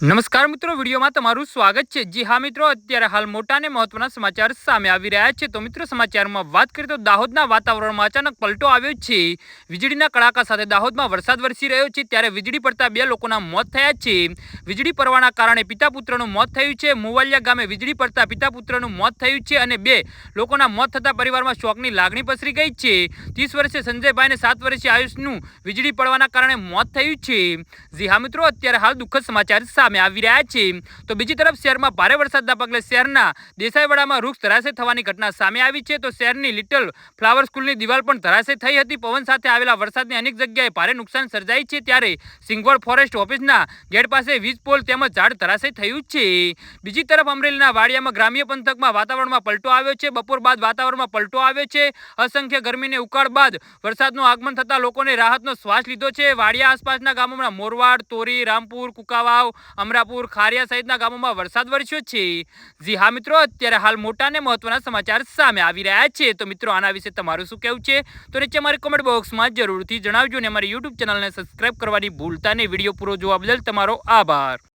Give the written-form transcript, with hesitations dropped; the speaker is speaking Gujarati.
નમસ્કાર મિત્રો, વિડીયોમાં તમારું સ્વાગત છે। જી હા મિત્રો, અત્યારે હાલ મોટા અને મહત્વના સમાચાર સામે આવી રહ્યા છે। તો મિત્રો, સમાચારમાં વાત કરીએ તો દાહોદના વાતાવરણમાં અચાનક પલટો આવ્યો છે। વીજળીના કડાકા સાથે દાહોદમાં વરસાદ વરસી રહ્યો છે, ત્યારે વીજળી પડતા 2 લોકોના મોત થયા છે। વીજળી પડવાના કારણે પિતા પુત્રનું મોત થયું છે। મુવાલિયા ગામે વીજળી પડતા પિતા પુત્રનું મોત થયું છે અને 2 લોકોના મોત થતા પરિવારમાં શોકની લાગણી પસરી ગઈ છે। 30 વર્ષીય સંજયભાઈ અને 7 વર્ષીય આયુષનું વીજળી પડવાના કારણે મોત થયું છે। જી હા મિત્રો, અત્યારે હાલ દુઃખદ સમાચાર સામે આવી રહ્યા છે। તો બીજી તરફ શહેરમાં ભારે વરસાદના પગલે શહેરના દેસાઈવાડામાં વૃક્ષ ધરાશય થવાની ઘટના સામે આવી છે। તો શહેરની લિટલ ફ્લાવર સ્કૂલની દિવાલ પણ ધરાશય થઈ હતી। પવન સાથે આવેલા વરસાદની અનેક જગ્યાએ ભારે નુકસાન સર્જાઈ છે, ત્યારે સિંગવડ ફોરેસ્ટ ઓફિસના ગેટ પાસે વીજ પોલ તેમજ ઝાડ ધરાશય થયું છે। બીજી તરફ અમરેલીના વાડિયામાં ગ્રામ્ય પંથકમાં વાતાવરણમાં પલટો આવ્યો છે। બપોર બાદ વાતાવરણમાં પલટો આવ્યો છે। અસંખ્ય ગરમીને ઉકાળ બાદ વરસાદનું આગમન થતા લોકોને રાહતનો શ્વાસ લીધો છે। વાડિયા આસપાસના ગામોમાં મોરવાડ, તોરી, રામપુર, કુકાવાવ, અમરાપુર, ખારિયા સહિતના ગામોમાં વરસાદ વરસ્યો છે। જી હા મિત્રો, અત્યારે હાલ મોટા અને મહત્વના સમાચાર સામે આવી રહ્યા છે। તો મિત્રો, આના વિશે તમારું શું કહેવું છે તો નીચે અમારી કોમેન્ટ બોક્સમાં જરૂરથી જણાવજો અને અમારી યુટ્યુબ ચેનલને સબસ્ક્રાઇબ કરવાની ભૂલતા નહીં। વિડીયો પૂરો જોવા બદલ તમારો આભાર।